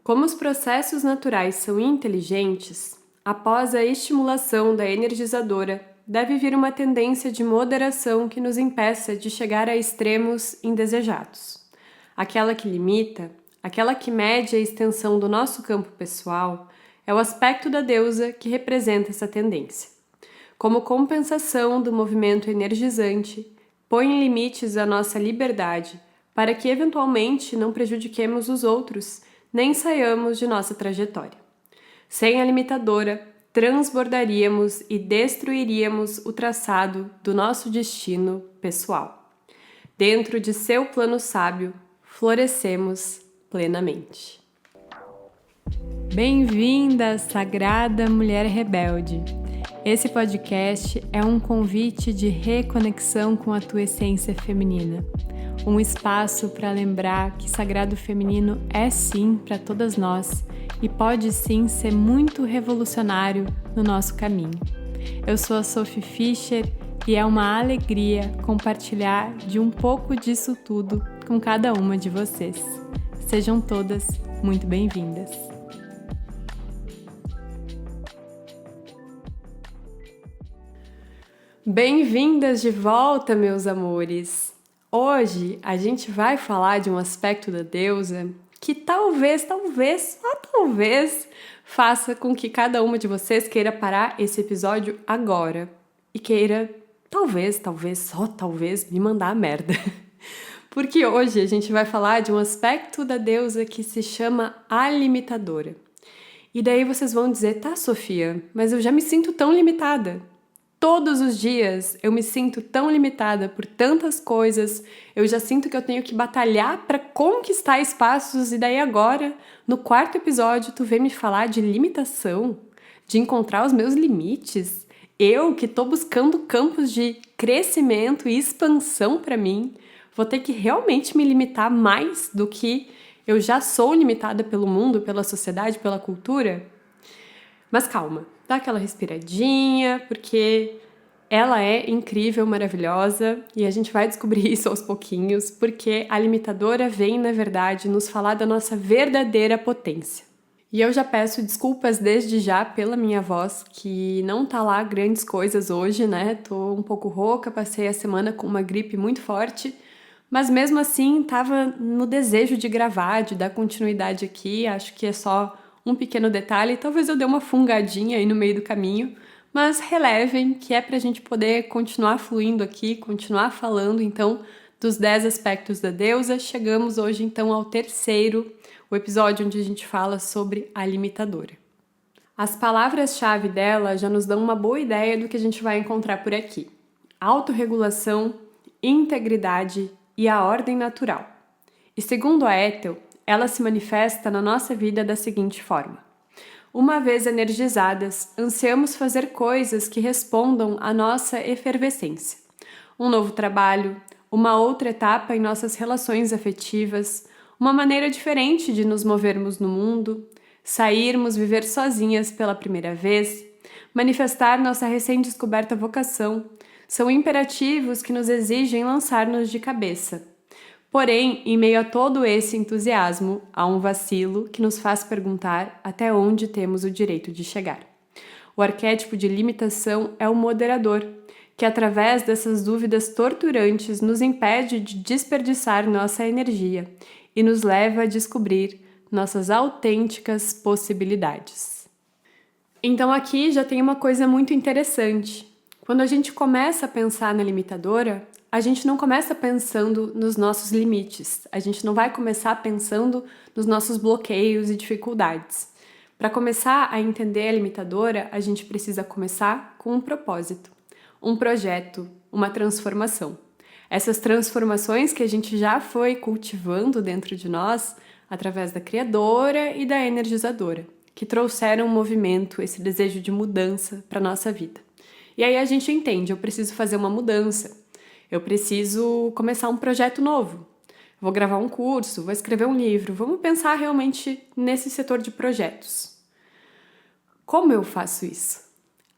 Como os processos naturais são inteligentes, após a estimulação da energizadora, deve vir uma tendência de moderação que nos impeça de chegar a extremos indesejados. Aquela que limita, aquela que mede a extensão do nosso campo pessoal, é o aspecto da deusa que representa essa tendência. Como compensação do movimento energizante, põe limites à nossa liberdade para que eventualmente não prejudiquemos os outros, nem saiamos de nossa trajetória. Sem a limitadora, transbordaríamos e destruiríamos o traçado do nosso destino pessoal. Dentro de seu plano sábio, florescemos plenamente. Bem-vinda, sagrada mulher rebelde! Esse podcast é um convite de reconexão com a tua essência feminina. Um espaço para lembrar que sagrado feminino é sim para todas nós e pode sim ser muito revolucionário no nosso caminho. Eu sou a Sophie Fischer e é uma alegria compartilhar de um pouco disso tudo com cada uma de vocês. Sejam todas muito bem-vindas. Bem-vindas de volta, meus amores! Hoje a gente vai falar de um aspecto da deusa que talvez, só talvez, faça com que cada uma de vocês queira parar esse episódio agora e queira, talvez, só talvez, me mandar a merda. Porque hoje a gente vai falar de um aspecto da deusa que se chama a limitadora. E daí vocês vão dizer, tá, Sofia, mas eu já me sinto tão limitada. Todos os dias eu me sinto tão limitada por tantas coisas, eu já sinto que eu tenho que batalhar para conquistar espaços e daí agora, no quarto episódio, tu vem me falar de limitação, de encontrar os meus limites. Eu que tô buscando campos de crescimento e expansão para mim, vou ter que realmente me limitar mais do que eu já sou limitada pelo mundo, pela sociedade, pela cultura? Mas calma, dá aquela respiradinha, porque ela é incrível, maravilhosa, e a gente vai descobrir isso aos pouquinhos, porque a limitadora vem, na verdade, nos falar da nossa verdadeira potência. E eu já peço desculpas desde já pela minha voz, que não tá lá grandes coisas hoje, né? Tô um pouco rouca, passei a semana com uma gripe muito forte, mas mesmo assim tava no desejo de gravar, de dar continuidade aqui, acho que é só um pequeno detalhe, talvez eu dê uma fungadinha aí no meio do caminho, mas relevem que é pra gente poder continuar fluindo aqui, continuar falando, então, dos 10 aspectos da deusa. Chegamos hoje, então, ao terceiro, o episódio onde a gente fala sobre a limitadora. As palavras-chave dela já nos dão uma boa ideia do que a gente vai encontrar por aqui. Autorregulação, integridade e a ordem natural. E segundo a Ethel, ela se manifesta na nossa vida da seguinte forma. Uma vez energizadas, ansiamos fazer coisas que respondam à nossa efervescência. Um novo trabalho, uma outra etapa em nossas relações afetivas, uma maneira diferente de nos movermos no mundo, sairmos viver sozinhas pela primeira vez, manifestar nossa recém-descoberta vocação, são imperativos que nos exigem lançar-nos de cabeça. Porém, em meio a todo esse entusiasmo, há um vacilo que nos faz perguntar até onde temos o direito de chegar. O arquétipo de limitação é o moderador, que através dessas dúvidas torturantes nos impede de desperdiçar nossa energia e nos leva a descobrir nossas autênticas possibilidades. Então aqui já tem uma coisa muito interessante. Quando a gente começa a pensar na limitadora, a gente não começa pensando nos nossos limites, a gente não vai começar pensando nos nossos bloqueios e dificuldades. Para começar a entender a limitadora, a gente precisa começar com um propósito, um projeto, uma transformação. Essas transformações que a gente já foi cultivando dentro de nós, através da criadora e da energizadora, que trouxeram um movimento, esse desejo de mudança para a nossa vida. E aí a gente entende, eu preciso fazer uma mudança. Eu preciso começar um projeto novo. Vou gravar um curso, vou escrever um livro. Vamos pensar realmente nesse setor de projetos. Como eu faço isso?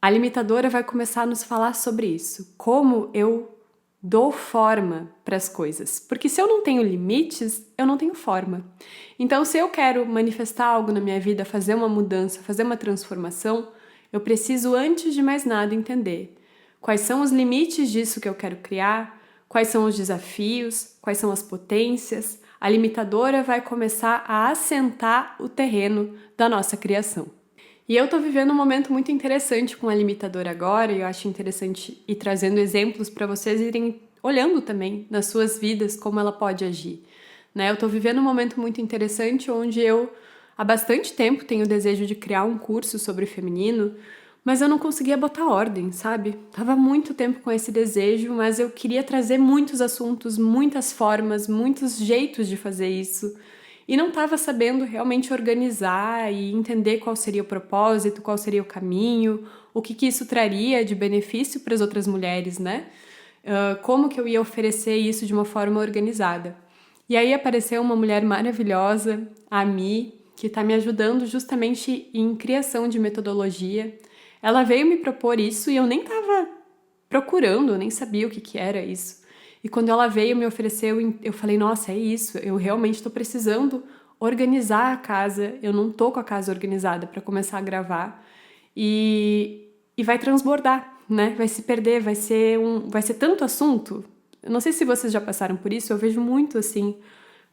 A limitadora vai começar a nos falar sobre isso. Como eu dou forma para as coisas. Porque se eu não tenho limites, eu não tenho forma. Então, se eu quero manifestar algo na minha vida, fazer uma mudança, fazer uma transformação, eu preciso, antes de mais nada, entender quais são os limites disso que eu quero criar, quais são os desafios, quais são as potências. A limitadora vai começar a assentar o terreno da nossa criação. E eu tô vivendo um momento muito interessante com a limitadora agora, e eu acho interessante ir trazendo exemplos para vocês irem olhando também nas suas vidas como ela pode agir. Né? Eu tô vivendo um momento muito interessante onde eu, há bastante tempo, tenho o desejo de criar um curso sobre feminino, mas eu não conseguia botar ordem, sabe? Tava há muito tempo com esse desejo, mas eu queria trazer muitos assuntos, muitas formas, muitos jeitos de fazer isso. E não estava sabendo realmente organizar e entender qual seria o propósito, qual seria o caminho, o que isso traria de benefício para as outras mulheres, né? Como que eu ia oferecer isso de uma forma organizada. E aí apareceu uma mulher maravilhosa, a Mi, que está me ajudando justamente em criação de metodologia. Ela veio me propor isso e eu nem estava procurando, eu nem sabia o que era isso. E quando ela veio me ofereceu, eu falei, nossa, é isso, eu realmente estou precisando organizar a casa, eu não tô com a casa organizada para começar a gravar e vai transbordar, né? Vai se perder, vai ser tanto assunto. Eu não sei se vocês já passaram por isso, eu vejo muito assim,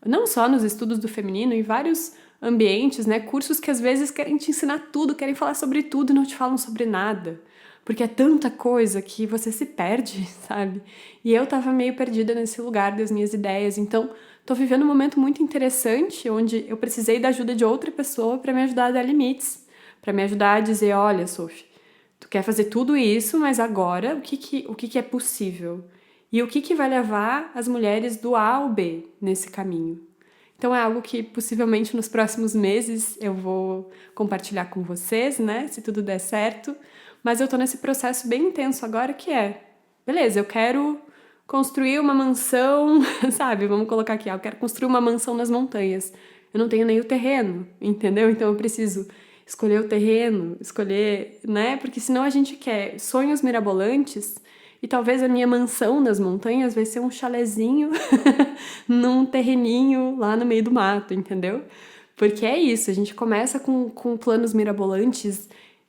não só nos estudos do feminino, em vários ambientes, né? Cursos que às vezes querem te ensinar tudo, querem falar sobre tudo e não te falam sobre nada. Porque é tanta coisa que você se perde, sabe? E eu tava meio perdida nesse lugar das minhas ideias. Então, tô vivendo um momento muito interessante onde eu precisei da ajuda de outra pessoa para me ajudar a dar limites, para me ajudar a dizer, olha, Sophie, tu quer fazer tudo isso, mas agora o que é possível? E o que vai levar as mulheres do A ao B nesse caminho? Então é algo que possivelmente nos próximos meses eu vou compartilhar com vocês, né? Se tudo der certo. Mas eu tô nesse processo bem intenso agora que é, beleza, eu quero construir uma mansão, sabe? Vamos colocar aqui, eu quero construir uma mansão nas montanhas. Eu não tenho nem o terreno, entendeu? Então eu preciso escolher o terreno, escolher, né? Porque senão a gente quer sonhos mirabolantes e talvez a minha mansão nas montanhas vai ser um chalezinho num terreninho lá no meio do mato, entendeu? Porque é isso, a gente começa com planos mirabolantes,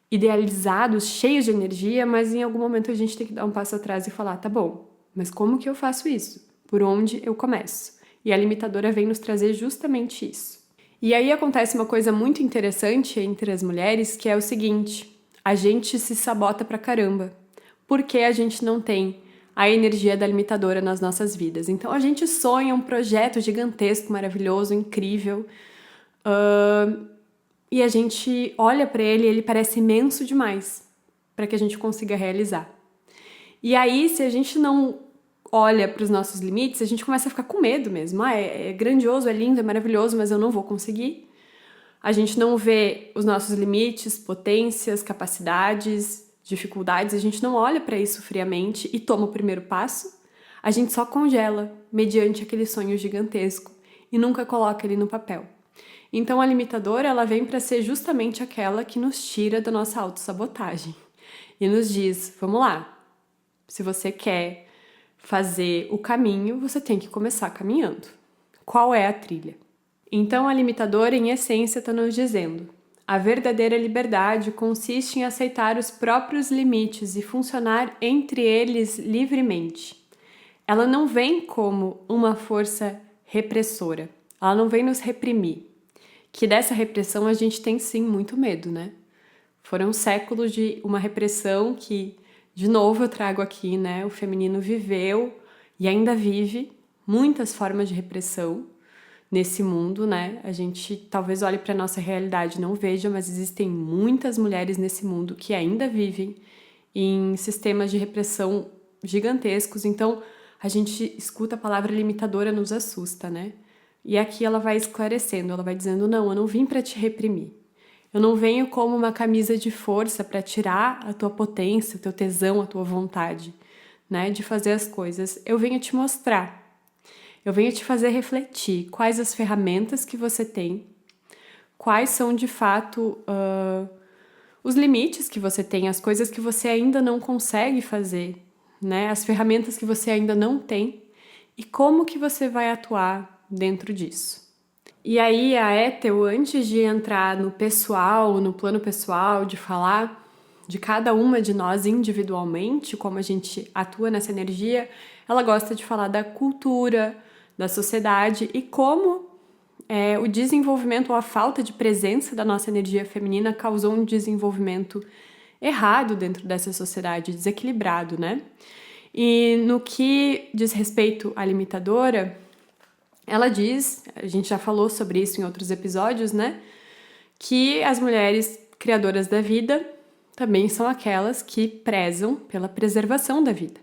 idealizados, cheios de energia, mas em algum momento a gente tem que dar um passo atrás e falar, tá bom, mas como que eu faço isso? Por onde eu começo? E a limitadora vem nos trazer justamente isso. E aí acontece uma coisa muito interessante entre as mulheres, que é o seguinte, a gente se sabota pra caramba, porque a gente não tem a energia da limitadora nas nossas vidas. Então a gente sonha um projeto gigantesco, maravilhoso, incrível, e a gente olha para ele e ele parece imenso demais para que a gente consiga realizar. E aí, se a gente não olha para os nossos limites, a gente começa a ficar com medo mesmo. É grandioso, é lindo, é maravilhoso, mas eu não vou conseguir. A gente não vê os nossos limites, potências, capacidades, dificuldades, a gente não olha para isso friamente e toma o primeiro passo. A gente só congela mediante aquele sonho gigantesco e nunca coloca ele no papel. Então a limitadora, ela vem para ser justamente aquela que nos tira da nossa autossabotagem e nos diz, vamos lá, se você quer fazer o caminho, você tem que começar caminhando. Qual é a trilha? Então a limitadora, em essência, está nos dizendo, a verdadeira liberdade consiste em aceitar os próprios limites e funcionar entre eles livremente. Ela não vem como uma força repressora, ela não vem nos reprimir. Que dessa repressão a gente tem sim muito medo, né? Foram séculos de uma repressão que, de novo eu trago aqui, né? O feminino viveu e ainda vive muitas formas de repressão nesse mundo, né? A gente talvez olhe para a nossa realidade e não veja, mas existem muitas mulheres nesse mundo que ainda vivem em sistemas de repressão gigantescos. Então, a gente escuta a palavra limitadora, nos assusta, né? E aqui ela vai esclarecendo, ela vai dizendo, não, eu não vim para te reprimir. Eu não venho como uma camisa de força para tirar a tua potência, o teu tesão, a tua vontade, né, de fazer as coisas. Eu venho te mostrar. Eu venho te fazer refletir quais as ferramentas que você tem, quais são de fato os limites que você tem, as coisas que você ainda não consegue fazer, né? As ferramentas que você ainda não tem e como que você vai atuar dentro disso. E aí a Ethel, antes de entrar no pessoal, no plano pessoal, de falar de cada uma de nós individualmente, como a gente atua nessa energia, ela gosta de falar da cultura, da sociedade e como o desenvolvimento ou a falta de presença da nossa energia feminina causou um desenvolvimento errado dentro dessa sociedade, desequilibrado, né? E no que diz respeito à limitadora, ela diz, a gente já falou sobre isso em outros episódios, né? Que as mulheres criadoras da vida também são aquelas que prezam pela preservação da vida.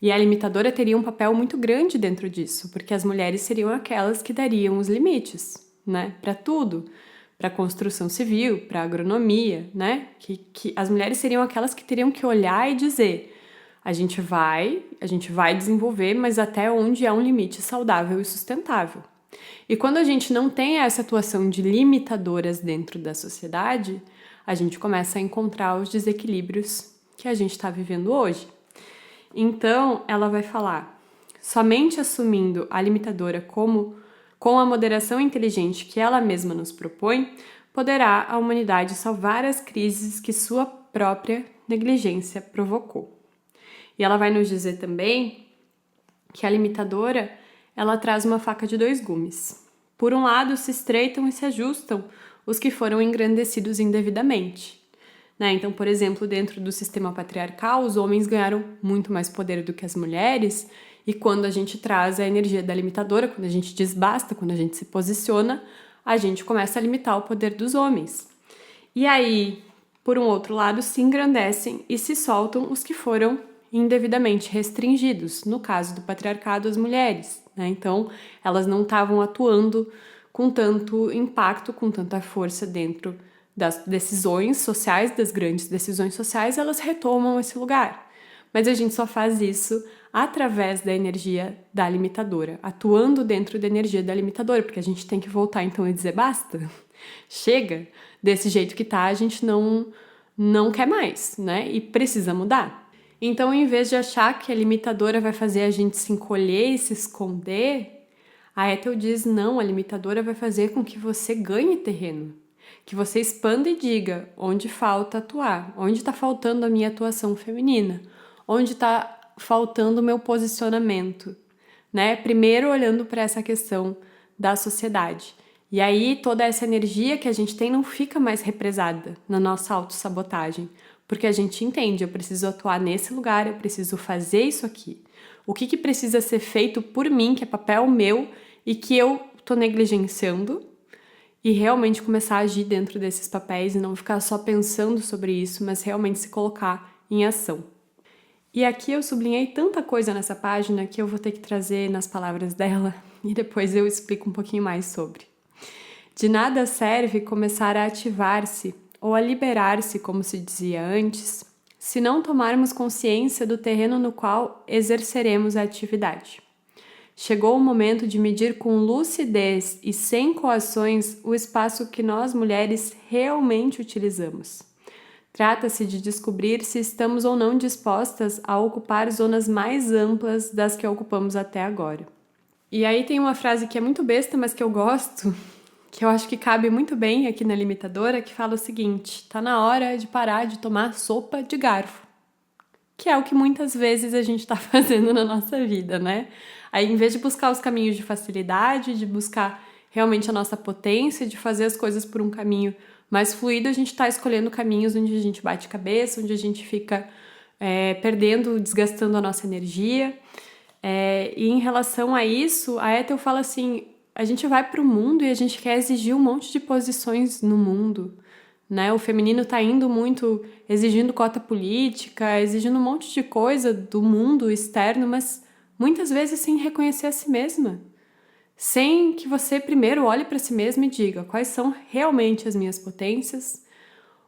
E a limitadora teria um papel muito grande dentro disso, porque as mulheres seriam aquelas que dariam os limites, né? Para tudo, para a construção civil, para a agronomia, né? Que as mulheres seriam aquelas que teriam que olhar e dizer: a gente vai desenvolver, mas até onde é um limite saudável e sustentável. E quando a gente não tem essa atuação de limitadoras dentro da sociedade, a gente começa a encontrar os desequilíbrios que a gente está vivendo hoje. Então, ela vai falar: somente assumindo a limitadora com a moderação inteligente que ela mesma nos propõe, poderá a humanidade salvar as crises que sua própria negligência provocou. E ela vai nos dizer também que a limitadora, ela traz uma faca de dois gumes. Por um lado, se estreitam e se ajustam os que foram engrandecidos indevidamente. Né? Então, por exemplo, dentro do sistema patriarcal, os homens ganharam muito mais poder do que as mulheres, e quando a gente traz a energia da limitadora, quando a gente diz basta, quando a gente se posiciona, a gente começa a limitar o poder dos homens. E aí, por um outro lado, se engrandecem e se soltam os que foram indevidamente restringidos, no caso do patriarcado, as mulheres, né? Então, elas não estavam atuando com tanto impacto, com tanta força dentro das decisões sociais, das grandes decisões sociais, elas retomam esse lugar. Mas a gente só faz isso através da energia da limitadora, atuando dentro da energia da limitadora, porque a gente tem que voltar então e dizer basta, chega, desse jeito que tá, a gente não quer mais, né? E precisa mudar. Então, em vez de achar que a limitadora vai fazer a gente se encolher e se esconder, a Ethel diz: não, a limitadora vai fazer com que você ganhe terreno, que você expanda e diga onde falta atuar, onde está faltando a minha atuação feminina, onde está faltando o meu posicionamento, né? Primeiro olhando para essa questão da sociedade. E aí toda essa energia que a gente tem não fica mais represada na nossa autossabotagem, porque a gente entende, eu preciso atuar nesse lugar, eu preciso fazer isso aqui. O que precisa ser feito por mim, que é papel meu e que eu tô negligenciando, e realmente começar a agir dentro desses papéis e não ficar só pensando sobre isso, mas realmente se colocar em ação. E aqui eu sublinhei tanta coisa nessa página que eu vou ter que trazer nas palavras dela e depois eu explico um pouquinho mais sobre. De nada serve começar a ativar-se ou a liberar-se, como se dizia antes, se não tomarmos consciência do terreno no qual exerceremos a atividade. Chegou o momento de medir com lucidez e sem coações o espaço que nós mulheres realmente utilizamos. Trata-se de descobrir se estamos ou não dispostas a ocupar zonas mais amplas das que ocupamos até agora. E aí tem uma frase que é muito besta, mas que eu gosto, que eu acho que cabe muito bem aqui na limitadora, que fala o seguinte: tá na hora de parar de tomar sopa de garfo. Que é o que muitas vezes a gente está fazendo na nossa vida, né? Aí, em vez de buscar os caminhos de facilidade, de buscar realmente a nossa potência, de fazer as coisas por um caminho mais fluido, a gente está escolhendo caminhos onde a gente bate cabeça, onde a gente fica perdendo, desgastando a nossa energia. E em relação a isso, a Ethel fala assim: a gente vai para o mundo e a gente quer exigir um monte de posições no mundo, né? O feminino está indo muito exigindo cota política, exigindo um monte de coisa do mundo externo, mas muitas vezes sem reconhecer a si mesma, sem que você primeiro olhe para si mesma e diga quais são realmente as minhas potências,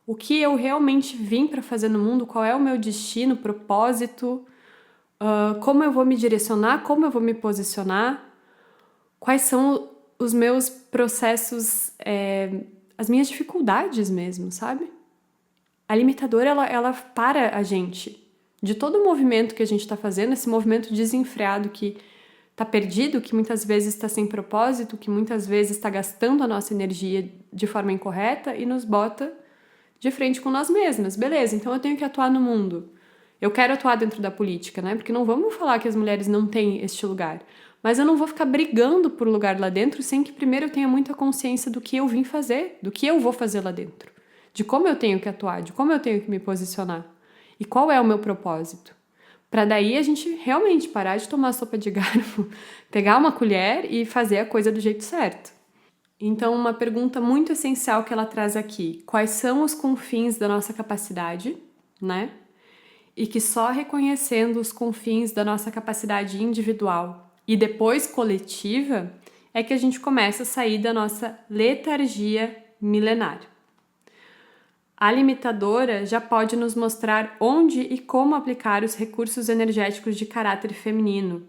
o que eu realmente vim para fazer no mundo, qual é o meu destino, propósito, como eu vou me direcionar, como eu vou me posicionar, quais são os meus processos, as minhas dificuldades mesmo, sabe? A limitadora, ela para a gente de todo o movimento que a gente está fazendo, esse movimento desenfreado que está perdido, que muitas vezes está sem propósito, que muitas vezes está gastando a nossa energia de forma incorreta e nos bota de frente com nós mesmas. Beleza, então eu tenho que atuar no mundo. Eu quero atuar dentro da política, né? Porque não vamos falar que as mulheres não têm este lugar. Mas eu não vou ficar brigando por lugar lá dentro sem que primeiro eu tenha muita consciência do que eu vim fazer, do que eu vou fazer lá dentro, de como eu tenho que atuar, de como eu tenho que me posicionar e qual é o meu propósito. Para daí a gente realmente parar de tomar sopa de garfo, pegar uma colher e fazer a coisa do jeito certo. Então, uma pergunta muito essencial que ela traz aqui: quais são os confins da nossa capacidade, né? E que só reconhecendo os confins da nossa capacidade individual e depois coletiva é que a gente começa a sair da nossa letargia milenar. A limitadora já pode nos mostrar onde e como aplicar os recursos energéticos de caráter feminino,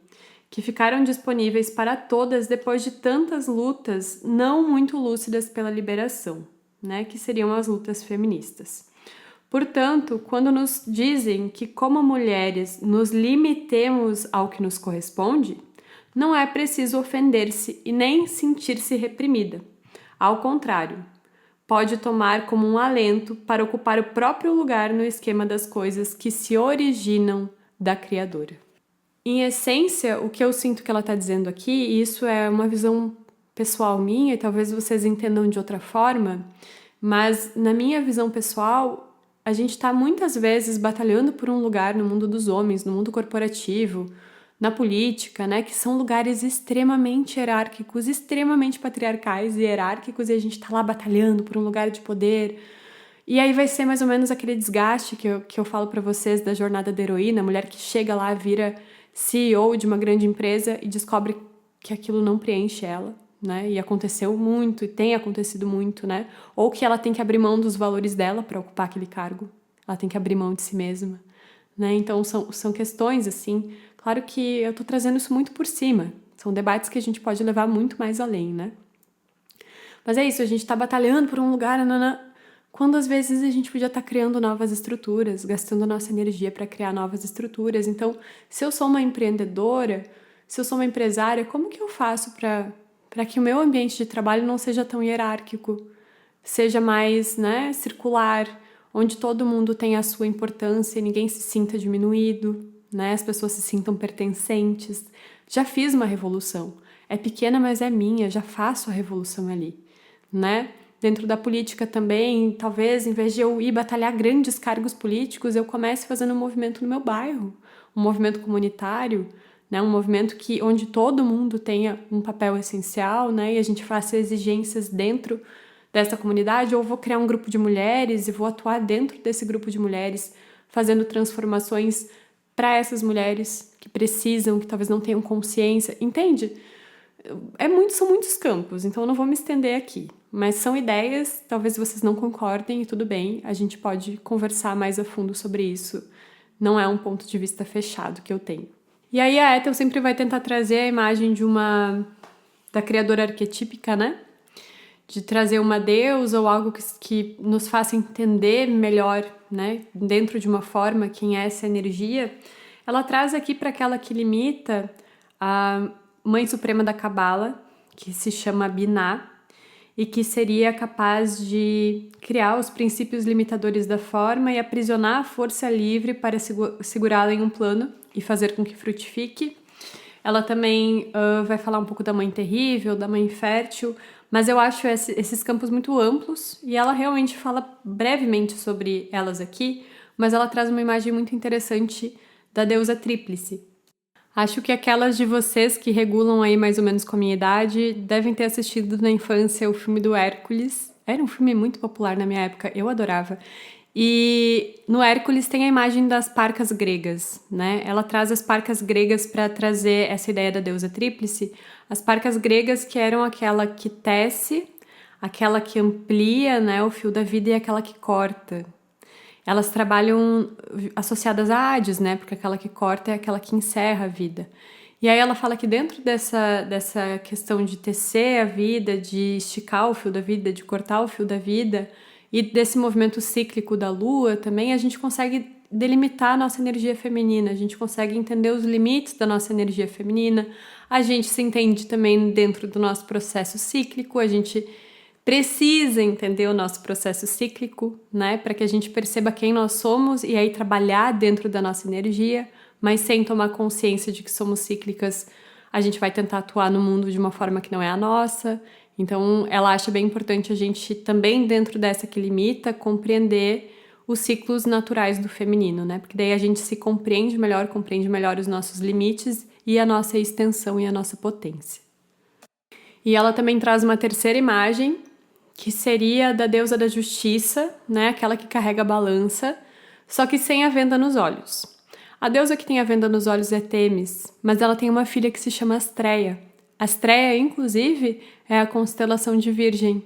que ficaram disponíveis para todas depois de tantas lutas não muito lúcidas pela liberação, né, que seriam as lutas feministas. Portanto, quando nos dizem que, como mulheres, nos limitemos ao que nos corresponde, não é preciso ofender-se e nem sentir-se reprimida. Ao contrário, pode tomar como um alento para ocupar o próprio lugar no esquema das coisas que se originam da Criadora. Em essência, o que eu sinto que ela está dizendo aqui, e isso é uma visão pessoal minha, e talvez vocês entendam de outra forma, mas na minha visão pessoal, a gente está muitas vezes batalhando por um lugar no mundo dos homens, no mundo corporativo, na política, né, que são lugares extremamente hierárquicos, extremamente patriarcais e hierárquicos, e a gente está lá batalhando por um lugar de poder. E aí vai ser mais ou menos aquele desgaste que eu falo para vocês da jornada da heroína, a mulher que chega lá, vira CEO de uma grande empresa e descobre que aquilo não preenche ela, né? E aconteceu muito, e tem acontecido muito, né? Ou que ela tem que abrir mão dos valores dela para ocupar aquele cargo. Ela tem que abrir mão de si mesma, né? Então são questões assim. Claro que eu tô trazendo isso muito por cima. São debates que a gente pode levar muito mais além, né? Mas é isso, a gente tá batalhando por um lugar, nanana, quando às vezes a gente podia estar criando novas estruturas, gastando nossa energia para criar novas estruturas. Então, se eu sou uma empreendedora, se eu sou uma empresária, como que eu faço para que o meu ambiente de trabalho não seja tão hierárquico, seja mais, né, circular, onde todo mundo tem a sua importância e ninguém se sinta diminuído, né, as pessoas se sintam pertencentes. Já fiz uma revolução, é pequena, mas é minha, já faço a revolução ali, né? Dentro da política também, talvez, em vez de eu ir batalhar grandes cargos políticos, eu comece fazendo um movimento no meu bairro, um movimento comunitário, né? Um movimento onde todo mundo tenha um papel essencial, né? E a gente faça exigências dentro dessa comunidade, ou vou criar um grupo de mulheres e vou atuar dentro desse grupo de mulheres, fazendo transformações para essas mulheres que precisam, que talvez não tenham consciência, entende? São muitos campos, então eu não vou me estender aqui. Mas são ideias, talvez vocês não concordem e tudo bem, a gente pode conversar mais a fundo sobre isso. Não é um ponto de vista fechado que eu tenho. E aí a Ethel sempre vai tentar trazer a imagem da criadora arquetípica, né? De trazer uma deusa ou algo que nos faça entender melhor, né? Dentro de uma forma, quem é essa energia. Ela traz aqui para aquela que limita a Mãe Suprema da Cabala, que se chama Binah, e que seria capaz de criar os princípios limitadores da forma e aprisionar a força livre para segurá-la em um plano e fazer com que frutifique. Ela também vai falar um pouco da Mãe Terrível, da Mãe Fértil, mas eu acho esses campos muito amplos e ela realmente fala brevemente sobre elas aqui, mas ela traz uma imagem muito interessante da deusa tríplice. Acho que aquelas de vocês que regulam aí mais ou menos com a minha idade devem ter assistido na infância o filme do Hércules. Era um filme muito popular na minha época, eu adorava. E no Hércules tem a imagem das parcas gregas, né? Ela traz as parcas gregas para trazer essa ideia da deusa tríplice. As parcas gregas que eram aquela que tece, aquela que amplia, né, o fio da vida e aquela que corta. Elas trabalham associadas a Hades, né? Porque aquela que corta é aquela que encerra a vida. E aí ela fala que dentro dessa questão de tecer a vida, de esticar o fio da vida, de cortar o fio da vida, e desse movimento cíclico da lua também, a gente consegue delimitar a nossa energia feminina, a gente consegue entender os limites da nossa energia feminina, a gente se entende também dentro do nosso processo cíclico, a gente precisa entender o nosso processo cíclico, né, para que a gente perceba quem nós somos e aí trabalhar dentro da nossa energia, mas sem tomar consciência de que somos cíclicas, a gente vai tentar atuar no mundo de uma forma que não é a nossa. Então, ela acha bem importante a gente também, dentro dessa que limita, compreender os ciclos naturais do feminino, né? Porque daí a gente se compreende melhor os nossos limites e a nossa extensão e a nossa potência. E ela também traz uma terceira imagem, que seria da deusa da justiça, né? Aquela que carrega a balança, só que sem a venda nos olhos. A deusa que tem a venda nos olhos é Têmis, mas ela tem uma filha que se chama Astreia. Astreia, inclusive, é a constelação de Virgem.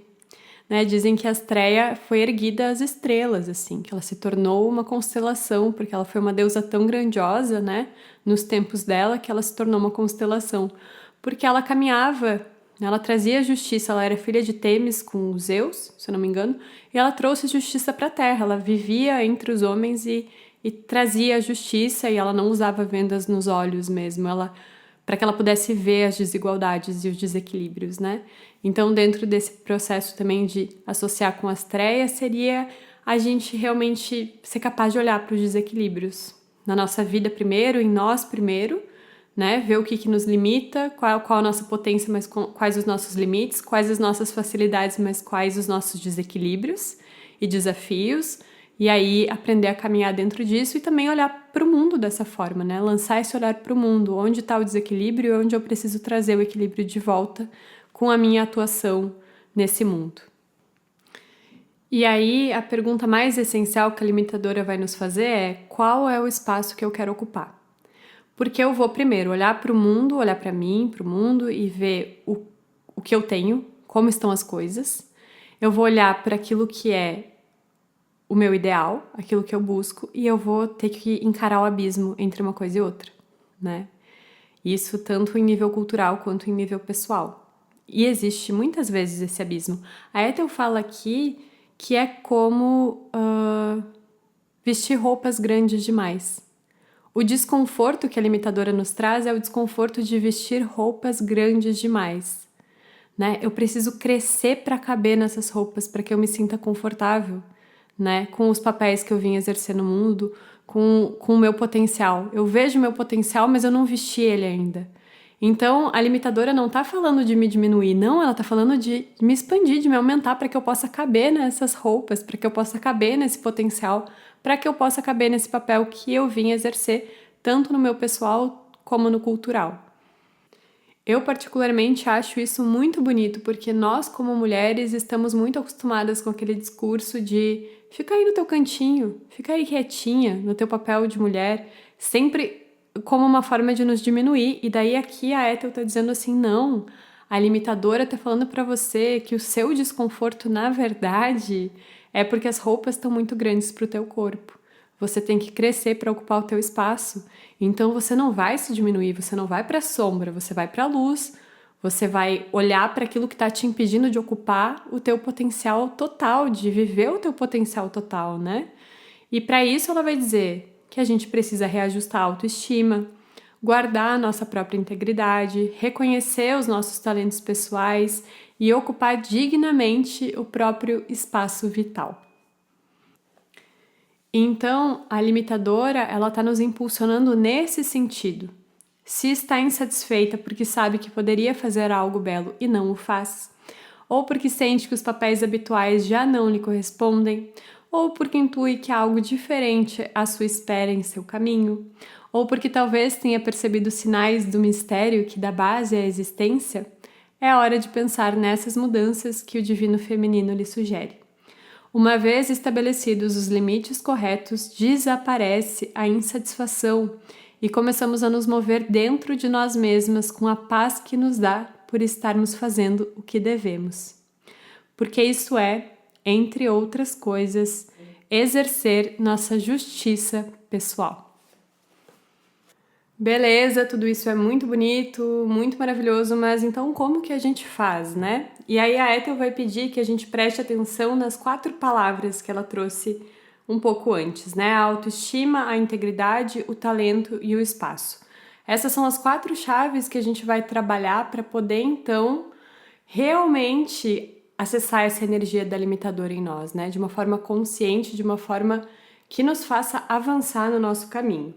Né? Dizem que Astreia foi erguida às estrelas, assim, que ela se tornou uma constelação, porque ela foi uma deusa tão grandiosa, né? Nos tempos dela, que ela se tornou uma constelação. Porque ela caminhava, ela trazia justiça, ela era filha de Têmis com Zeus, se eu não me engano, e ela trouxe justiça para a Terra, ela vivia entre os homens e trazia a justiça, e ela não usava vendas nos olhos mesmo, para que ela pudesse ver as desigualdades e os desequilíbrios, né? Então, dentro desse processo também de associar com Astreia, seria a gente realmente ser capaz de olhar para os desequilíbrios na nossa vida primeiro, em nós primeiro, né? Ver o que nos limita, qual a nossa potência, mas quais os nossos limites, quais as nossas facilidades, mas quais os nossos desequilíbrios e desafios. E aí aprender a caminhar dentro disso e também olhar para o mundo dessa forma, né? Lançar esse olhar para o mundo, onde está o desequilíbrio e onde eu preciso trazer o equilíbrio de volta com a minha atuação nesse mundo. E aí a pergunta mais essencial que a limitadora vai nos fazer é: qual é o espaço que eu quero ocupar? Porque eu vou primeiro olhar para o mundo, olhar para mim, para o mundo e ver o que eu tenho, como estão as coisas. Eu vou olhar para aquilo que é o meu ideal, aquilo que eu busco, e eu vou ter que encarar o abismo entre uma coisa e outra, né? Isso tanto em nível cultural quanto em nível pessoal. E existe muitas vezes esse abismo. A Ethel fala aqui que é como vestir roupas grandes demais. O desconforto que a limitadora nos traz é o desconforto de vestir roupas grandes demais, né? Eu preciso crescer para caber nessas roupas, para que eu me sinta confortável, né? Com os papéis que eu vim exercer no mundo, com o meu potencial. Eu vejo o meu potencial, mas eu não vesti ele ainda. Então, a limitadora não tá falando de me diminuir, não, ela tá falando de me expandir, de me aumentar para que eu possa caber nessas roupas, para que eu possa caber nesse potencial, para que eu possa caber nesse papel que eu vim exercer, tanto no meu pessoal como no cultural. Eu particularmente acho isso muito bonito, porque nós, como mulheres, estamos muito acostumadas com aquele discurso de fica aí no teu cantinho, fica aí quietinha, no teu papel de mulher, sempre como uma forma de nos diminuir. E daí aqui a Ethel tá dizendo assim, não, a limitadora tá falando para você que o seu desconforto, na verdade, é porque as roupas estão muito grandes pro teu corpo. Você tem que crescer para ocupar o teu espaço. Então você não vai se diminuir, você não vai para a sombra, você vai para a luz. Você vai olhar para aquilo que está te impedindo de ocupar o teu potencial total, de viver o teu potencial total, né? E para isso ela vai dizer que a gente precisa reajustar a autoestima, guardar a nossa própria integridade, reconhecer os nossos talentos pessoais e ocupar dignamente o próprio espaço vital. Então, a limitadora, ela está nos impulsionando nesse sentido. Se está insatisfeita porque sabe que poderia fazer algo belo e não o faz, ou porque sente que os papéis habituais já não lhe correspondem, ou porque intui que há algo diferente à sua espera em seu caminho, ou porque talvez tenha percebido sinais do mistério que dá base à existência, é hora de pensar nessas mudanças que o divino feminino lhe sugere. Uma vez estabelecidos os limites corretos, desaparece a insatisfação e começamos a nos mover dentro de nós mesmas com a paz que nos dá por estarmos fazendo o que devemos. Porque isso é, entre outras coisas, exercer nossa justiça pessoal. Beleza, tudo isso é muito bonito, muito maravilhoso, mas então como que a gente faz, né? E aí a Ethel vai pedir que a gente preste atenção nas 4 palavras que ela trouxe um pouco antes, né? A autoestima, a integridade, o talento e o espaço. Essas são as 4 chaves que a gente vai trabalhar para poder, então, realmente acessar essa energia delimitadora em nós, né? De uma forma consciente, de uma forma que nos faça avançar no nosso caminho.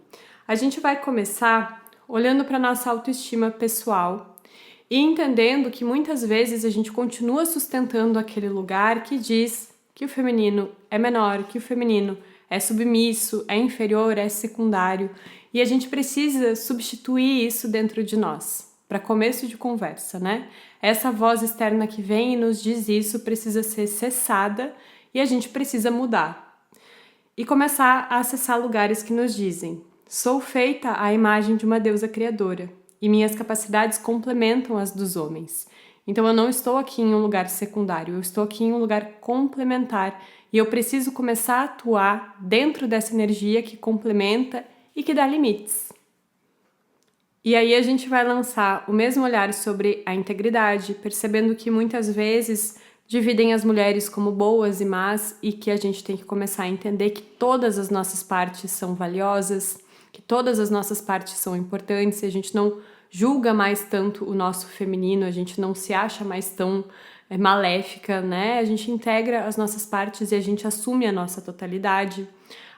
A gente vai começar olhando para nossa autoestima pessoal e entendendo que muitas vezes a gente continua sustentando aquele lugar que diz que o feminino é menor, que o feminino é submisso, é inferior, é secundário, e a gente precisa substituir isso dentro de nós, para começo de conversa, né? Essa voz externa que vem e nos diz isso precisa ser cessada e a gente precisa mudar. E começar a acessar lugares que nos dizem: sou feita à imagem de uma deusa criadora e minhas capacidades complementam as dos homens. Então eu não estou aqui em um lugar secundário, eu estou aqui em um lugar complementar e eu preciso começar a atuar dentro dessa energia que complementa e que dá limites. E aí a gente vai lançar o mesmo olhar sobre a integridade, percebendo que muitas vezes dividem as mulheres como boas e más e que a gente tem que começar a entender que todas as nossas partes são valiosas, que todas as nossas partes são importantes, e a gente não julga mais tanto o nosso feminino, a gente não se acha mais tão maléfica, né? A gente integra as nossas partes e a gente assume a nossa totalidade.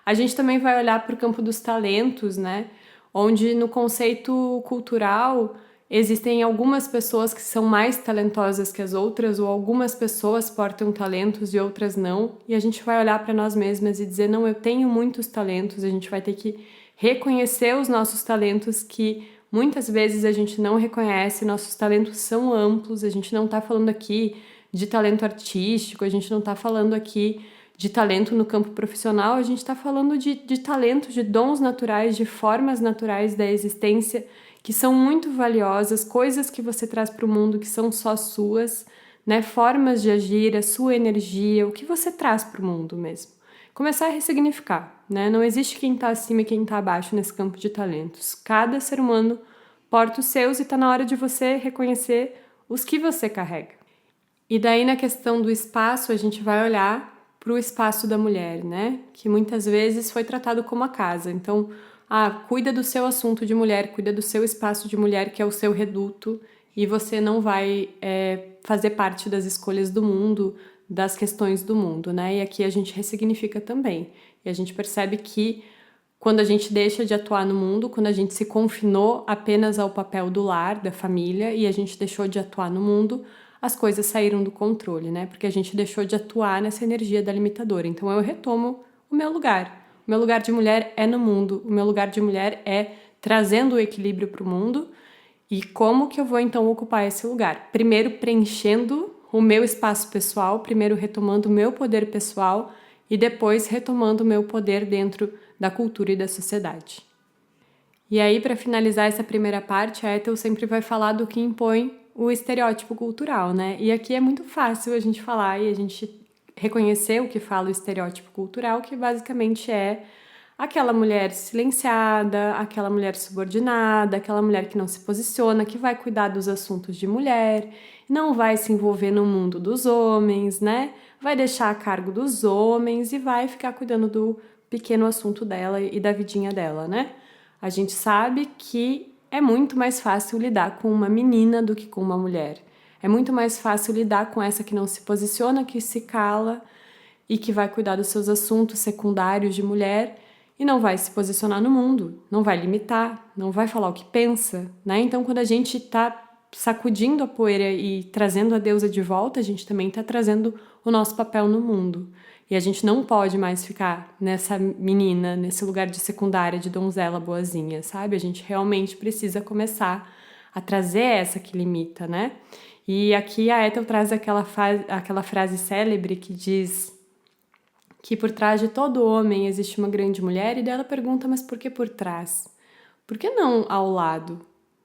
A gente também vai olhar para o campo dos talentos, né? Onde no conceito cultural existem algumas pessoas que são mais talentosas que as outras, ou algumas pessoas portam talentos e outras não, e a gente vai olhar para nós mesmas e dizer: não, eu tenho muitos talentos. A gente vai ter que reconhecer os nossos talentos, que muitas vezes a gente não reconhece. Nossos talentos são amplos, a gente não está falando aqui de talento artístico, a gente não está falando aqui de talento no campo profissional, a gente está falando de talento, de dons naturais, de formas naturais da existência que são muito valiosas, coisas que você traz para o mundo que são só suas, né? Formas de agir, a sua energia, o que você traz para o mundo mesmo. Começar a ressignificar, né? Não existe quem está acima e quem está abaixo nesse campo de talentos. Cada ser humano porta os seus e está na hora de você reconhecer os que você carrega. E daí, na questão do espaço, a gente vai olhar para o espaço da mulher, né? Que muitas vezes foi tratado como a casa. Então, cuida do seu assunto de mulher, cuida do seu espaço de mulher, que é o seu reduto, e você não vai fazer parte das escolhas do mundo, das questões do mundo, né? E aqui a gente ressignifica também. E a gente percebe que quando a gente deixa de atuar no mundo, quando a gente se confinou apenas ao papel do lar, da família, e a gente deixou de atuar no mundo, as coisas saíram do controle, né? Porque a gente deixou de atuar nessa energia da limitadora. Então eu retomo o meu lugar. O meu lugar de mulher é no mundo. O meu lugar de mulher é trazendo o equilíbrio para o mundo. E como que eu vou então ocupar esse lugar? Primeiro preenchendo o meu espaço pessoal, primeiro retomando o meu poder pessoal e depois retomando o meu poder dentro da cultura e da sociedade. E aí, para finalizar essa primeira parte, a Ethel sempre vai falar do que impõe o estereótipo cultural, né? E aqui é muito fácil a gente falar e a gente reconhecer o que fala o estereótipo cultural, que basicamente é aquela mulher silenciada, aquela mulher subordinada, aquela mulher que não se posiciona, que vai cuidar dos assuntos de mulher, não vai se envolver no mundo dos homens, né? Vai deixar a cargo dos homens e vai ficar cuidando do pequeno assunto dela e da vidinha dela, né? A gente sabe que é muito mais fácil lidar com uma menina do que com uma mulher. É muito mais fácil lidar com essa que não se posiciona, que se cala e que vai cuidar dos seus assuntos secundários de mulher e não vai se posicionar no mundo, não vai limitar, não vai falar o que pensa, né? Então, quando a gente está sacudindo a poeira e trazendo a deusa de volta, a gente também está trazendo o nosso papel no mundo. E a gente não pode mais ficar nessa menina, nesse lugar de secundária, de donzela boazinha, sabe? A gente realmente precisa começar a trazer essa que limita, né? E aqui a Ethel traz aquela frase célebre que diz que por trás de todo homem existe uma grande mulher, e dela pergunta: mas por que por trás? Por que não ao lado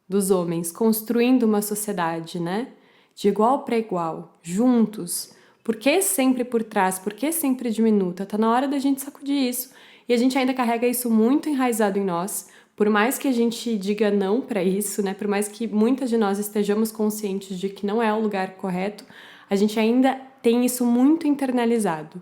dos homens, construindo uma sociedade, né? De igual para igual, juntos. Por que sempre por trás? Por que sempre diminuta? Tá na hora da gente sacudir isso. E a gente ainda carrega isso muito enraizado em nós. Por mais que a gente diga não para isso, né? Por mais que muitas de nós estejamos conscientes de que não é o lugar correto, a gente ainda tem isso muito internalizado.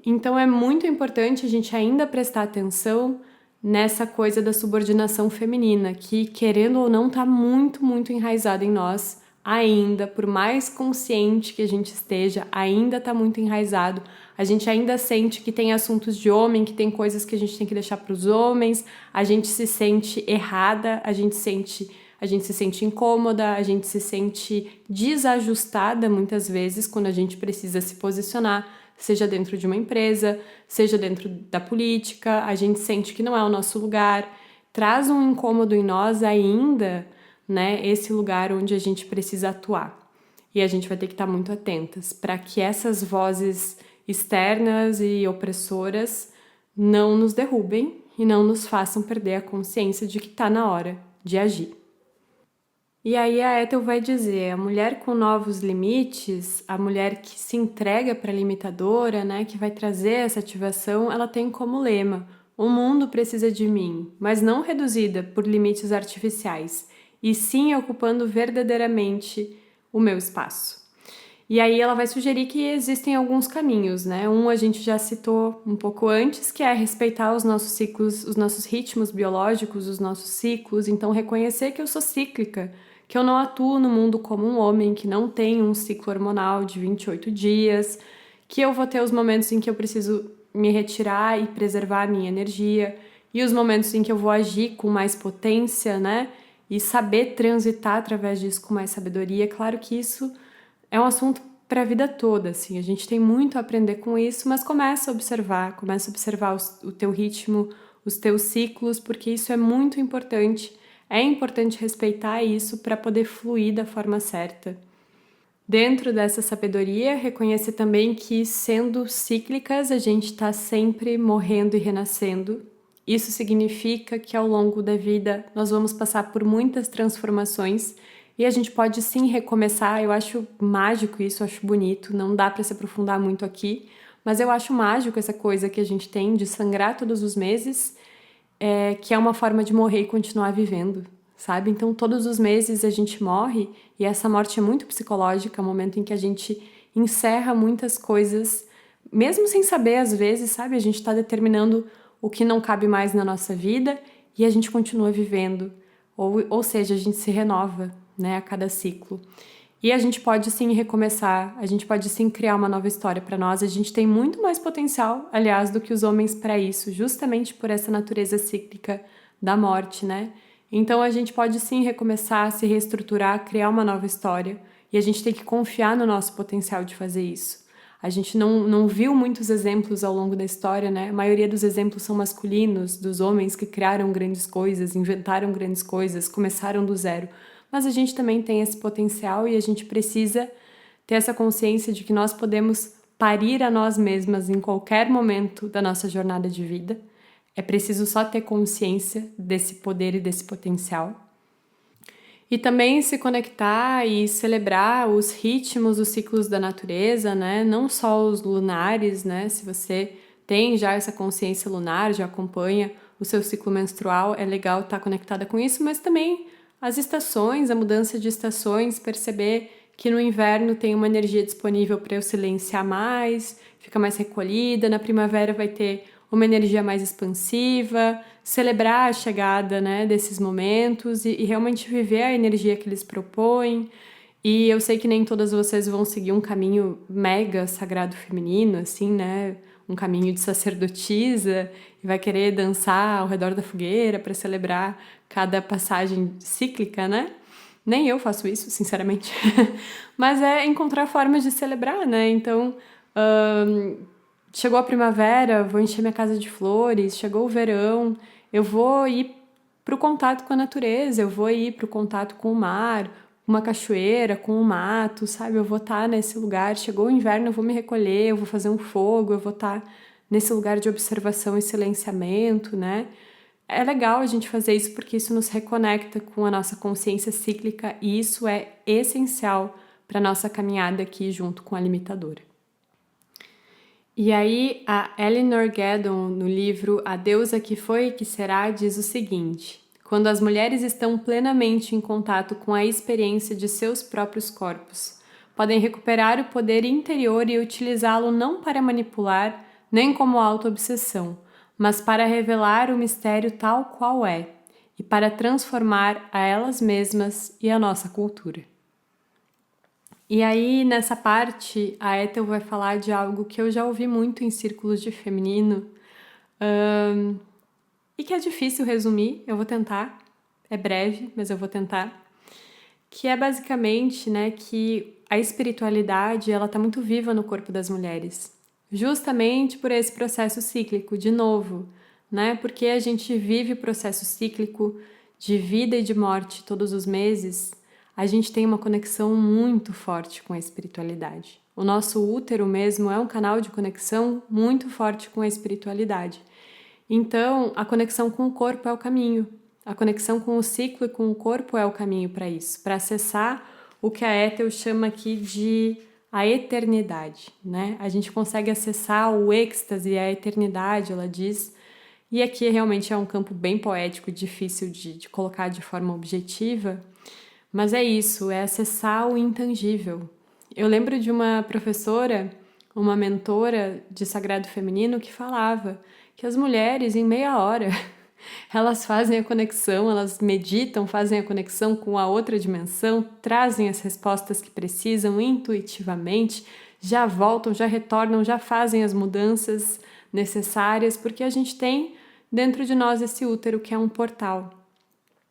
Então é muito importante a gente ainda prestar atenção nessa coisa da subordinação feminina, que querendo ou não tá muito, muito enraizada em nós ainda, por mais consciente que a gente esteja, ainda tá muito enraizado. A gente ainda sente que tem assuntos de homem, que tem coisas que a gente tem que deixar para os homens, a gente se sente errada, a gente se sente incômoda, a gente se sente desajustada muitas vezes quando a gente precisa se posicionar, seja dentro de uma empresa, seja dentro da política, a gente sente que não é o nosso lugar, traz um incômodo em nós ainda, né, esse lugar onde a gente precisa atuar. E a gente vai ter que estar muito atentas para que essas vozes externas e opressoras não nos derrubem e não nos façam perder a consciência de que está na hora de agir. E aí a Ethel vai dizer, a mulher com novos limites, a mulher que se entrega para a limitadora, né, que vai trazer essa ativação, ela tem como lema: o mundo precisa de mim, mas não reduzida por limites artificiais, e sim ocupando verdadeiramente o meu espaço. E aí ela vai sugerir que existem alguns caminhos, né? Um a gente já citou um pouco antes, que é respeitar os nossos ciclos, os nossos ritmos biológicos, os nossos ciclos. Então reconhecer que eu sou cíclica, que eu não atuo no mundo como um homem, que não tem um ciclo hormonal de 28 dias, que eu vou ter os momentos em que eu preciso me retirar e preservar a minha energia, e os momentos em que eu vou agir com mais potência, né? E saber transitar através disso com mais sabedoria. Claro que isso é um assunto para a vida toda, assim, a gente tem muito a aprender com isso, mas começa a observar o teu ritmo, os teus ciclos, porque isso é muito importante. É importante respeitar isso para poder fluir da forma certa. Dentro dessa sabedoria, reconhecer também que, sendo cíclicas, a gente está sempre morrendo e renascendo. Isso significa que ao longo da vida nós vamos passar por muitas transformações e a gente pode sim recomeçar. Eu acho mágico isso, eu acho bonito, não dá para se aprofundar muito aqui, mas eu acho mágico essa coisa que a gente tem de sangrar todos os meses, que é uma forma de morrer e continuar vivendo, sabe? Então todos os meses a gente morre e essa morte é muito psicológica, é o momento em que a gente encerra muitas coisas, mesmo sem saber às vezes, sabe? A gente está determinando o que não cabe mais na nossa vida e a gente continua vivendo, ou seja, a gente se renova, né, a cada ciclo. E a gente pode sim recomeçar, a gente pode sim criar uma nova história para nós, a gente tem muito mais potencial, aliás, do que os homens para isso, justamente por essa natureza cíclica da morte, né? Então a gente pode sim recomeçar, se reestruturar, criar uma nova história, e a gente tem que confiar no nosso potencial de fazer isso. A gente não viu muitos exemplos ao longo da história, né? A maioria dos exemplos são masculinos, dos homens que criaram grandes coisas, inventaram grandes coisas, começaram do zero. Mas a gente também tem esse potencial e a gente precisa ter essa consciência de que nós podemos parir a nós mesmas em qualquer momento da nossa jornada de vida. É preciso só ter consciência desse poder e desse potencial. E também se conectar e celebrar os ritmos, os ciclos da natureza, né? Não só os lunares, né? Se você tem já essa consciência lunar, já acompanha o seu ciclo menstrual, é legal estar conectada com isso, mas também as estações, a mudança de estações, perceber que no inverno tem uma energia disponível para eu silenciar mais, fica mais recolhida, na primavera vai ter uma energia mais expansiva, celebrar a chegada, né, desses momentos e realmente viver a energia que eles propõem. E eu sei que nem todas vocês vão seguir um caminho mega sagrado feminino, assim, né, um caminho de sacerdotisa, e vai querer dançar ao redor da fogueira para celebrar cada passagem cíclica, né? Nem eu faço isso, sinceramente. Mas é encontrar formas de celebrar, né? Então, chegou a primavera, vou encher minha casa de flores, chegou o verão, eu vou ir para o contato com a natureza, eu vou ir para o contato com o mar, uma cachoeira, com o mato, sabe? Eu vou estar nesse lugar, chegou o inverno, eu vou me recolher, eu vou fazer um fogo, eu vou estar nesse lugar de observação e silenciamento, né? É legal a gente fazer isso porque isso nos reconecta com a nossa consciência cíclica e isso é essencial para a nossa caminhada aqui junto com a limitadora. E aí a Eleanor Gaddon, no livro A Deusa que Foi e que Será, diz o seguinte: quando as mulheres estão plenamente em contato com a experiência de seus próprios corpos, podem recuperar o poder interior e utilizá-lo não para manipular, nem como autoobsessão, mas para revelar o mistério tal qual é e para transformar a elas mesmas e a nossa cultura. E aí, nessa parte, a Ethel vai falar de algo que eu já ouvi muito em círculos de feminino, e que é difícil resumir, eu vou tentar, é breve, mas eu vou tentar, que é basicamente, né, que a espiritualidade, ela tá muito viva no corpo das mulheres, justamente por esse processo cíclico, de novo, né, porque a gente vive o processo cíclico de vida e de morte todos os meses, a gente tem uma conexão muito forte com a espiritualidade. O nosso útero mesmo é um canal de conexão muito forte com a espiritualidade. Então, a conexão com o corpo é o caminho. A conexão com o ciclo e com o corpo é o caminho para isso, para acessar o que a Ethel chama aqui de a eternidade, né? A gente consegue acessar o êxtase e a eternidade, ela diz, e aqui realmente é um campo bem poético, difícil de colocar de forma objetiva, mas é isso, é acessar o intangível. Eu lembro de uma professora, uma mentora de sagrado feminino que falava que as mulheres, em meia hora, elas fazem a conexão, elas meditam, fazem a conexão com a outra dimensão, trazem as respostas que precisam intuitivamente, já voltam, já retornam, já fazem as mudanças necessárias, porque a gente tem dentro de nós esse útero que é um portal,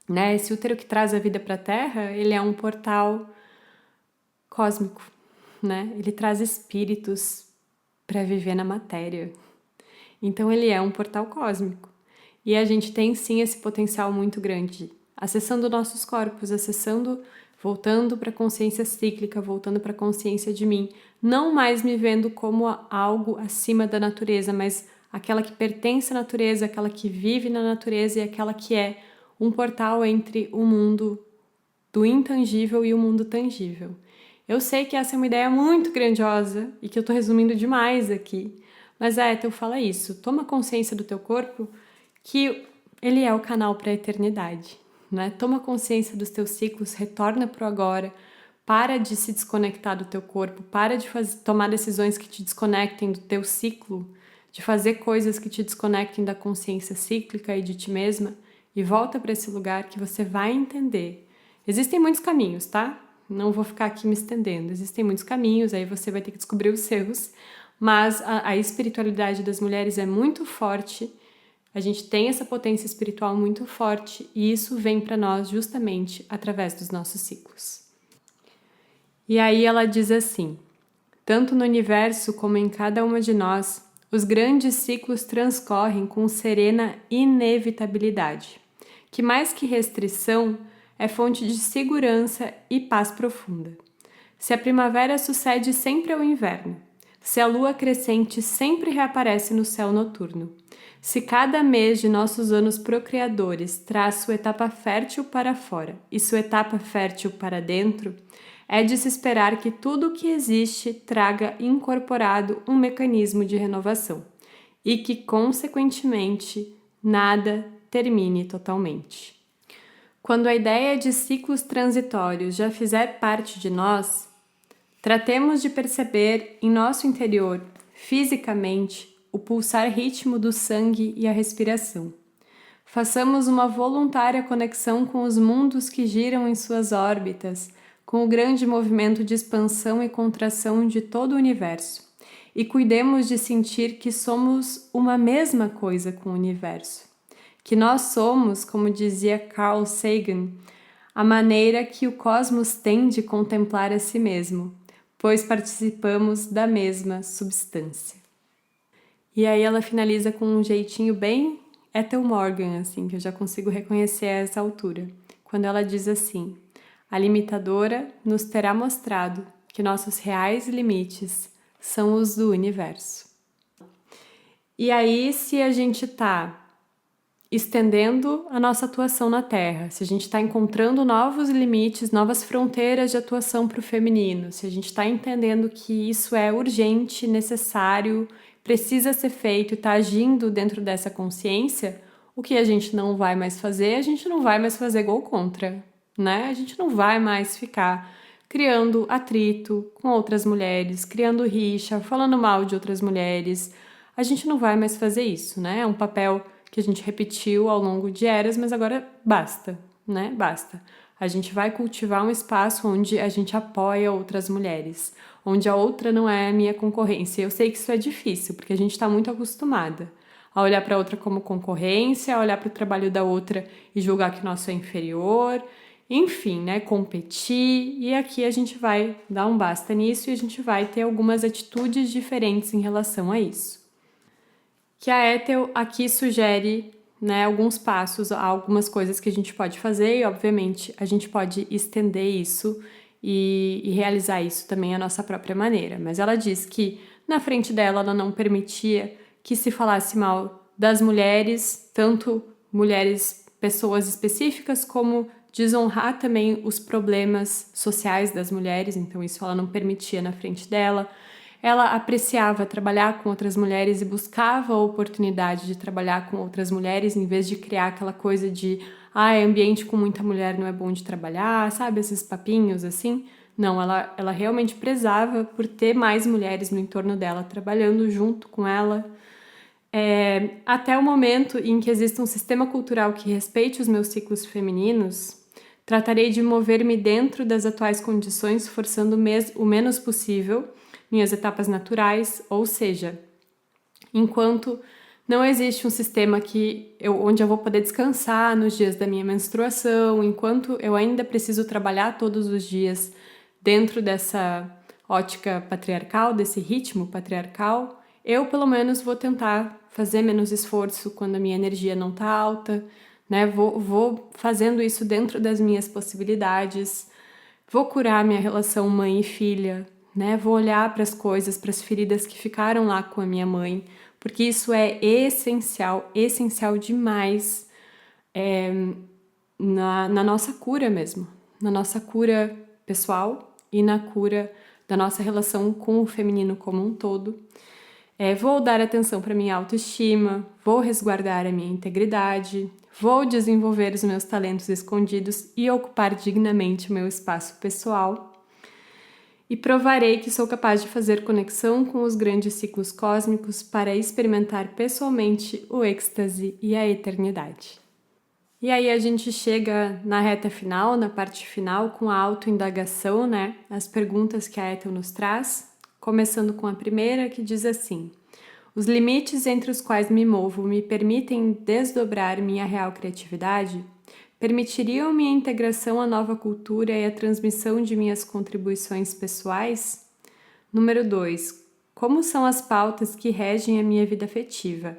né? Esse útero que traz a vida para a Terra, ele é um portal cósmico, né? Ele traz espíritos para viver na matéria. Então ele é um portal cósmico. E a gente tem sim esse potencial muito grande, acessando nossos corpos, voltando para a consciência cíclica, voltando para a consciência de mim, não mais me vendo como algo acima da natureza, mas aquela que pertence à natureza, aquela que vive na natureza e aquela que é um portal entre o mundo do intangível e o mundo tangível. Eu sei que essa é uma ideia muito grandiosa e que eu estou resumindo demais aqui, mas a Ethel fala isso, toma consciência do teu corpo que ele é o canal para a eternidade, né? Toma consciência dos teus ciclos, retorna para o agora, para de se desconectar do teu corpo, para de tomar decisões que te desconectem do teu ciclo, de fazer coisas que te desconectem da consciência cíclica e de ti mesma, e volta para esse lugar que você vai entender. Existem muitos caminhos, tá? Não vou ficar aqui me estendendo. Existem muitos caminhos, aí você vai ter que descobrir os seus, mas a espiritualidade das mulheres é muito forte. A gente tem essa potência espiritual muito forte e isso vem para nós justamente através dos nossos ciclos. E aí ela diz assim: tanto no universo como em cada uma de nós, os grandes ciclos transcorrem com serena inevitabilidade, que mais que restrição é fonte de segurança e paz profunda. Se a primavera sucede sempre ao inverno, se a lua crescente sempre reaparece no céu noturno, se cada mês de nossos anos procriadores traz sua etapa fértil para fora e sua etapa fértil para dentro, é de se esperar que tudo o que existe traga incorporado um mecanismo de renovação e que, consequentemente, nada termine totalmente. Quando a ideia de ciclos transitórios já fizer parte de nós, tratemos de perceber em nosso interior, fisicamente, o pulsar ritmo do sangue e a respiração. Façamos uma voluntária conexão com os mundos que giram em suas órbitas, com o grande movimento de expansão e contração de todo o universo, e cuidemos de sentir que somos uma mesma coisa com o universo. Que nós somos, como dizia Carl Sagan, a maneira que o cosmos tem de contemplar a si mesmo, pois participamos da mesma substância. E aí ela finaliza com um jeitinho bem Ethel Morgan, assim, que eu já consigo reconhecer a essa altura, quando ela diz assim: a limitadora nos terá mostrado que nossos reais limites são os do universo. E aí, se a gente está estendendo a nossa atuação na Terra, se a gente está encontrando novos limites, novas fronteiras de atuação para o feminino, se a gente está entendendo que isso é urgente, necessário, precisa ser feito e está agindo dentro dessa consciência, o que a gente não vai mais fazer, a gente não vai mais fazer gol contra, né? A gente não vai mais ficar criando atrito com outras mulheres, criando rixa, falando mal de outras mulheres, a gente não vai mais fazer isso, né? É um papel que a gente repetiu ao longo de eras, mas agora basta, né? Basta. A gente vai cultivar um espaço onde a gente apoia outras mulheres, onde a outra não é a minha concorrência. Eu sei que isso é difícil, porque a gente está muito acostumada a olhar para a outra como concorrência, a olhar para o trabalho da outra e julgar que o nosso é inferior, enfim, né, competir. E aqui a gente vai dar um basta nisso e a gente vai ter algumas atitudes diferentes em relação a isso. Que a Ethel aqui sugere, né, alguns passos, algumas coisas que a gente pode fazer e, obviamente, a gente pode estender isso e realizar isso também à nossa própria maneira. Mas ela diz que na frente dela ela não permitia que se falasse mal das mulheres, tanto mulheres, pessoas específicas, como desonrar também os problemas sociais das mulheres, então isso ela não permitia na frente dela. Ela apreciava trabalhar com outras mulheres e buscava a oportunidade de trabalhar com outras mulheres, em vez de criar aquela coisa de ambiente com muita mulher não é bom de trabalhar, sabe? Esses papinhos assim. Não, ela realmente prezava por ter mais mulheres no entorno dela, trabalhando junto com ela. Até o momento em que exista um sistema cultural que respeite os meus ciclos femininos, tratarei de mover-me dentro das atuais condições, forçando o menos possível minhas etapas naturais, ou seja, enquanto não existe um sistema onde eu vou poder descansar nos dias da minha menstruação, enquanto eu ainda preciso trabalhar todos os dias dentro dessa ótica patriarcal, desse ritmo patriarcal, eu pelo menos vou tentar fazer menos esforço quando a minha energia não está alta, né? Vou fazendo isso dentro das minhas possibilidades, vou curar minha relação mãe e filha, né? Vou olhar para as coisas, para as feridas que ficaram lá com a minha mãe, porque isso é essencial, essencial demais na nossa cura mesmo, na nossa cura pessoal e na cura da nossa relação com o feminino como um todo. Vou dar atenção para minha autoestima, vou resguardar a minha integridade, vou desenvolver os meus talentos escondidos e ocupar dignamente o meu espaço pessoal. E provarei que sou capaz de fazer conexão com os grandes ciclos cósmicos para experimentar pessoalmente o êxtase e a eternidade. E aí a gente chega na reta final, na parte final, com a autoindagação, né? As perguntas que a Ethel nos traz, começando com a primeira, que diz assim: os limites entre os quais me movo me permitem desdobrar minha real criatividade? Permitiriam minha integração à nova cultura e a transmissão de minhas contribuições pessoais? Número 2. Como são as pautas que regem a minha vida afetiva?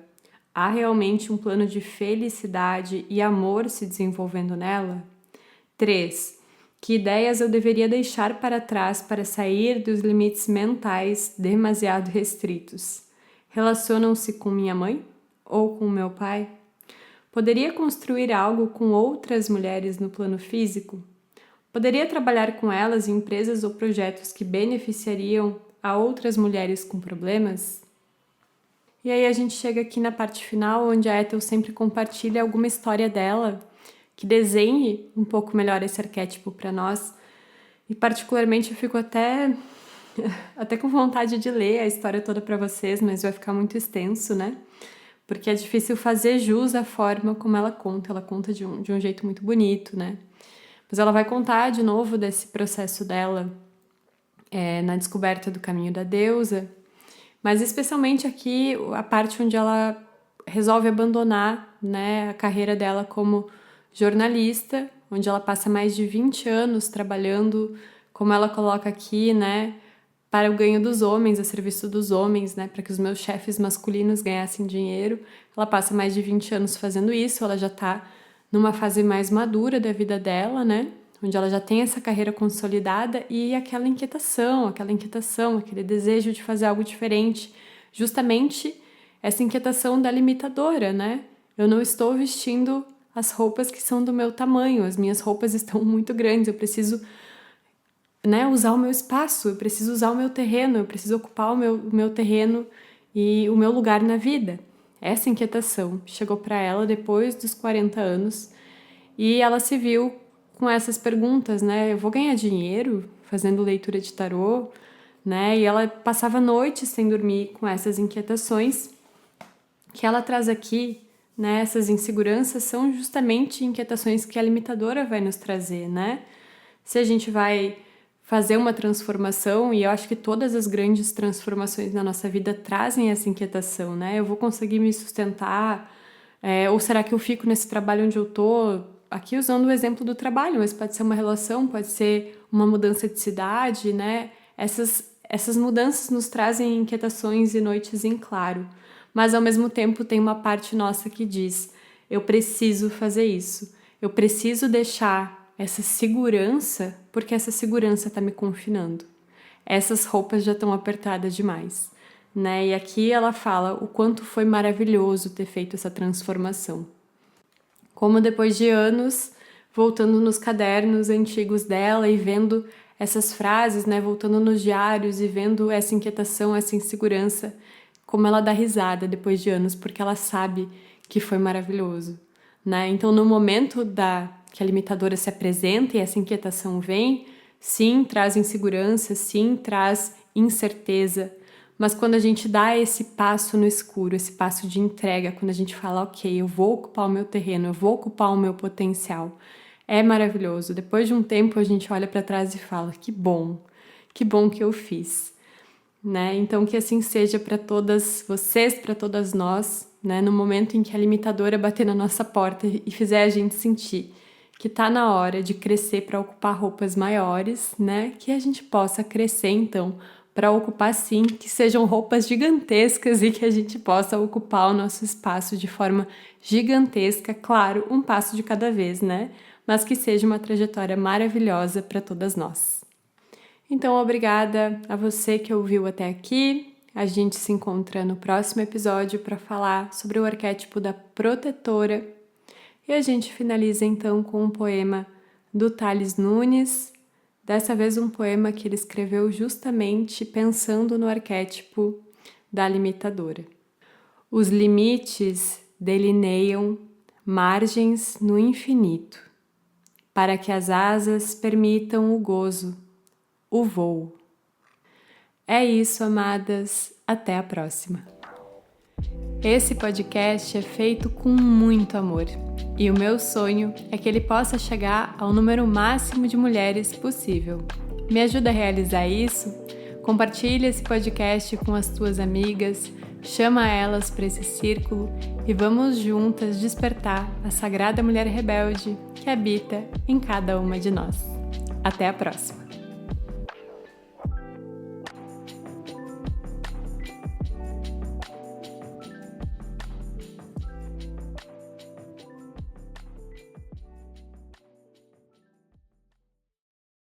Há realmente um plano de felicidade e amor se desenvolvendo nela? 3. Que ideias eu deveria deixar para trás para sair dos limites mentais demasiado restritos? Relacionam-se com minha mãe ou com meu pai? Poderia construir algo com outras mulheres no plano físico? Poderia trabalhar com elas em empresas ou projetos que beneficiariam a outras mulheres com problemas? E aí a gente chega aqui na parte final, onde a Ethel sempre compartilha alguma história dela que desenhe um pouco melhor esse arquétipo para nós. E particularmente eu fico até com vontade de ler a história toda para vocês, mas vai ficar muito extenso, né? Porque é difícil fazer jus à forma como ela conta de um jeito muito bonito, né? Mas ela vai contar de novo desse processo dela na descoberta do caminho da deusa, mas especialmente aqui a parte onde ela resolve abandonar, né, a carreira dela como jornalista, onde ela passa mais de 20 anos trabalhando, como ela coloca aqui, né, para o ganho dos homens, a serviço dos homens, né, para que os meus chefes masculinos ganhassem dinheiro. Ela passa mais de 20 anos fazendo isso, ela já está numa fase mais madura da vida dela, né, onde ela já tem essa carreira consolidada e aquela inquietação, aquele desejo de fazer algo diferente, justamente essa inquietação da limitadora, né? Eu não estou vestindo as roupas que são do meu tamanho, as minhas roupas estão muito grandes, eu preciso, né, usar o meu espaço, eu preciso usar o meu terreno, eu preciso ocupar o meu terreno e o meu lugar na vida. Essa inquietação chegou para ela depois dos 40 anos e ela se viu com essas perguntas, né? Eu vou ganhar dinheiro fazendo leitura de tarô, né? E ela passava noites sem dormir com essas inquietações que ela traz aqui, né, essas inseguranças são justamente inquietações que a limitadora vai nos trazer, né? Se a gente vai fazer uma transformação, e eu acho que todas as grandes transformações na nossa vida trazem essa inquietação, né? Eu vou conseguir me sustentar? Ou será que eu fico nesse trabalho onde eu tô? Aqui usando o exemplo do trabalho, mas pode ser uma relação, pode ser uma mudança de cidade, né? Essas mudanças nos trazem inquietações e noites em claro. Mas ao mesmo tempo tem uma parte nossa que diz: eu preciso fazer isso, eu preciso deixar essa segurança, porque essa segurança está me confinando. Essas roupas já estão apertadas demais, né? E aqui ela fala o quanto foi maravilhoso ter feito essa transformação. Como depois de anos, voltando nos cadernos antigos dela e vendo essas frases, né? Voltando nos diários e vendo essa inquietação, essa insegurança, como ela dá risada depois de anos, porque ela sabe que foi maravilhoso, né? Então, no momento que a limitadora se apresenta e essa inquietação vem, sim, traz insegurança, sim, traz incerteza, mas quando a gente dá esse passo no escuro, esse passo de entrega, quando a gente fala, ok, eu vou ocupar o meu terreno, eu vou ocupar o meu potencial, é maravilhoso. Depois de um tempo, a gente olha para trás e fala, que bom que eu fiz. Né? Então que assim seja para todas vocês, para todas nós, né? No momento em que a limitadora bater na nossa porta e fizer a gente sentir que tá na hora de crescer para ocupar roupas maiores, né? Que a gente possa crescer então para ocupar sim, que sejam roupas gigantescas e que a gente possa ocupar o nosso espaço de forma gigantesca, claro, um passo de cada vez, né? Mas que seja uma trajetória maravilhosa para todas nós. Então, obrigada a você que ouviu até aqui. A gente se encontra no próximo episódio para falar sobre o arquétipo da protetora. E a gente finaliza então com um poema do Tales Nunes. Dessa vez um poema que ele escreveu justamente pensando no arquétipo da limitadora. Os limites delineiam margens no infinito, para que as asas permitam o gozo, o voo. É isso, amadas. Até a próxima. Esse podcast é feito com muito amor e o meu sonho é que ele possa chegar ao número máximo de mulheres possível. Me ajuda a realizar isso? Compartilha esse podcast com as tuas amigas, chama elas para esse círculo e vamos juntas despertar a sagrada mulher rebelde que habita em cada uma de nós. Até a próxima!